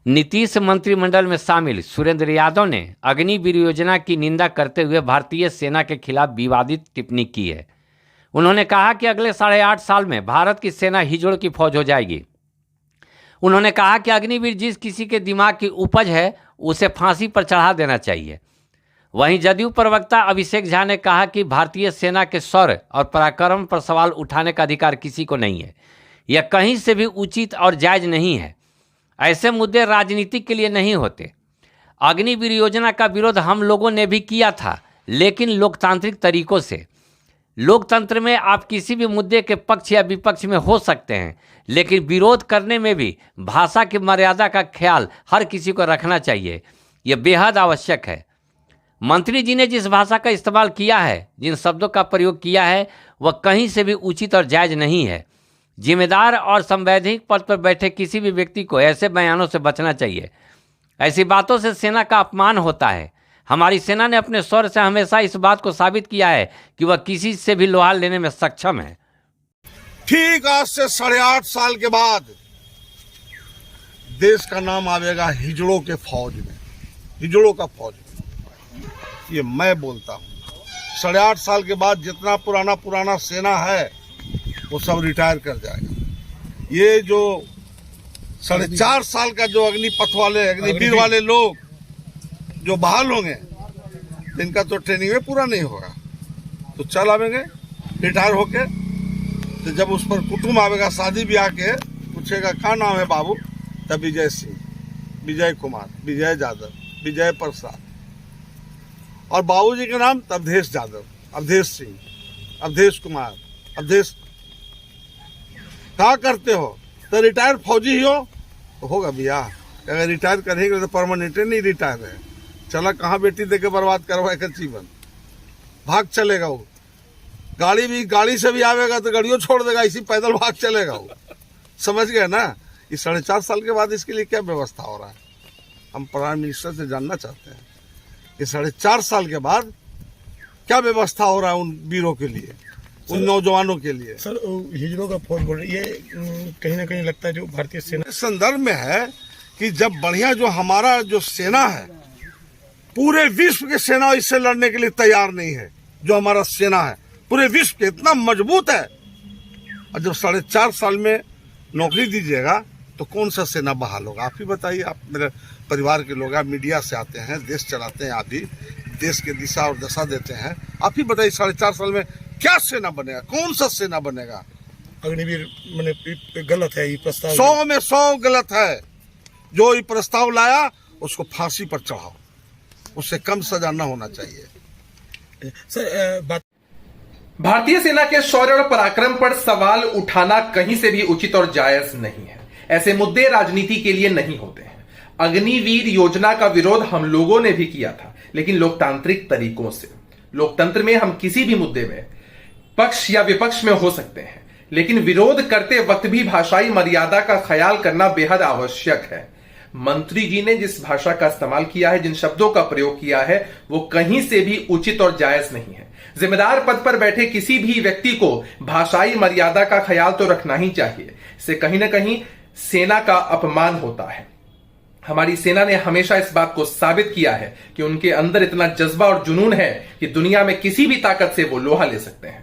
नीतीश मंत्रिमंडल में शामिल सुरेंद्र यादव ने अग्निवीर योजना की निंदा करते हुए भारतीय सेना के खिलाफ विवादित टिप्पणी की है। उन्होंने कहा कि अगले 8.5 साल में भारत की सेना हिजड़ों की फौज हो जाएगी। उन्होंने कहा कि अग्निवीर जिस किसी के दिमाग की उपज है उसे फांसी पर चढ़ा देना चाहिए। वहीं जदयू प्रवक्ता अभिषेक झा ने कहा कि भारतीय सेना के शौर्य और पराक्रम पर सवाल उठाने का अधिकार किसी को नहीं है। यह कहीं से भी उचित और जायज नहीं है। ऐसे मुद्दे राजनीति के लिए नहीं होते। अग्निवीर योजना का विरोध हम लोगों ने भी किया था, लेकिन लोकतांत्रिक तरीकों से। लोकतंत्र में आप किसी भी मुद्दे के पक्ष या विपक्ष में हो सकते हैं, लेकिन विरोध करने में भी भाषा की मर्यादा का ख्याल हर किसी को रखना चाहिए। यह बेहद आवश्यक है। मंत्री जी ने जिस भाषा का इस्तेमाल किया है, जिन शब्दों का प्रयोग किया है, वह कहीं से भी उचित और जायज नहीं है। जिम्मेदार और संवैधानिक पद पर बैठे किसी भी व्यक्ति को ऐसे बयानों से बचना चाहिए। ऐसी बातों से सेना का अपमान होता है। हमारी सेना ने अपने शौर्य से हमेशा इस बात को साबित किया है कि वह किसी से भी लोहा लेने में सक्षम है। ठीक आज से 8.5 साल के बाद देश का नाम आवेगा हिजड़ों के फौज में, हिजड़ों का फौज में। ये मैं बोलता हूँ। 8.5 साल के बाद जितना पुराना सेना है वो सब रिटायर कर जाएगा। ये जो 4.5 साल का जो अग्निपथ वाले, अग्निवीर वाले लोग जो बहाल होंगे, इनका तो ट्रेनिंग में पूरा नहीं होगा, तो चल आवेंगे रिटायर होके। तो जब उस पर कुटुंब आवेगा शादी ब्याह के, पूछेगा क्या नाम है बाबू, तब विजय सिंह, विजय कुमार, विजय यादव, विजय प्रसाद, और बाबूजी के नाम अवधेश यादव, अवधेश सिंह, अवधेश कुमार, अवधेश। क्या करते हो? तो रिटायर फौजी ही हो तो होगा ब्याह। अगर रिटायर करेंगे तो परमानेंट नहीं रिटायर है। चला कहाँ बेटी देके बर्बाद करवाएगा जीवन, भाग चलेगा वो। गाड़ी से भी आवेगा तो गाड़ियों छोड़ देगा, इसी पैदल भाग चलेगा वो। समझ गए ना? इस 4.5 साल के बाद इसके लिए क्या व्यवस्था हो रहा है, हम प्राइम मिनिस्टर से जानना चाहते हैं कि 4.5 साल के बाद क्या व्यवस्था हो रहा है उन वीरों के लिए, उन नौजवानों के लिए। सर, हिजड़ों का फौज बोल रही है, कहीं ना कहीं लगता है जो भारतीय सेना इस संदर्भ में है कि जब बढ़िया जो हमारा जो सेना है, पूरे विश्व की सेना इससे लड़ने के लिए तैयार नहीं है। जो हमारा सेना है पूरे विश्व के इतना मजबूत है, और जब 4.5 साल में नौकरी दीजिएगा तो कौन सा सेना बहाल होगा? आप ही बताइए। आप मेरे परिवार के लोग, आप मीडिया से आते हैं, देश चलाते हैं, आप भी देश के दिशा और दशा देते हैं। आप ही बताइए 4.5 साल में क्या सेना बनेगा, कौन सा सेना बनेगा? अग्निवीर मैंने गलत है ये प्रस्ताव, 100 में 100 गलत है। जो ये प्रस्ताव लाया उसको फांसी पर चढ़ाओ, उससे कम सजा न होना चाहिए। सर, भारतीय सेना के शौर्य और पराक्रम पर सवाल उठाना कहीं से भी उचित और जायज नहीं है। ऐसे मुद्दे राजनीति के लिए नहीं होते हैं। अग्निवीर योजना का विरोध हम लोगों ने भी किया था, लेकिन लोकतांत्रिक तरीकों से। लोकतंत्र में हम किसी भी मुद्दे में पक्ष या विपक्ष में हो सकते हैं, लेकिन विरोध करते वक्त भी भाषाई मर्यादा का ख्याल करना बेहद आवश्यक है। मंत्री जी ने जिस भाषा का इस्तेमाल किया है, जिन शब्दों का प्रयोग किया है, वो कहीं से भी उचित और जायज नहीं है। जिम्मेदार पद पर बैठे किसी भी व्यक्ति को भाषाई मर्यादा का ख्याल तो रखना ही चाहिए। इससे कहीं ना कहीं सेना का अपमान होता है। हमारी सेना ने हमेशा इस बात को साबित किया है कि उनके अंदर इतना जज्बा और जुनून है कि दुनिया में किसी भी ताकत से वो लोहा ले सकते हैं।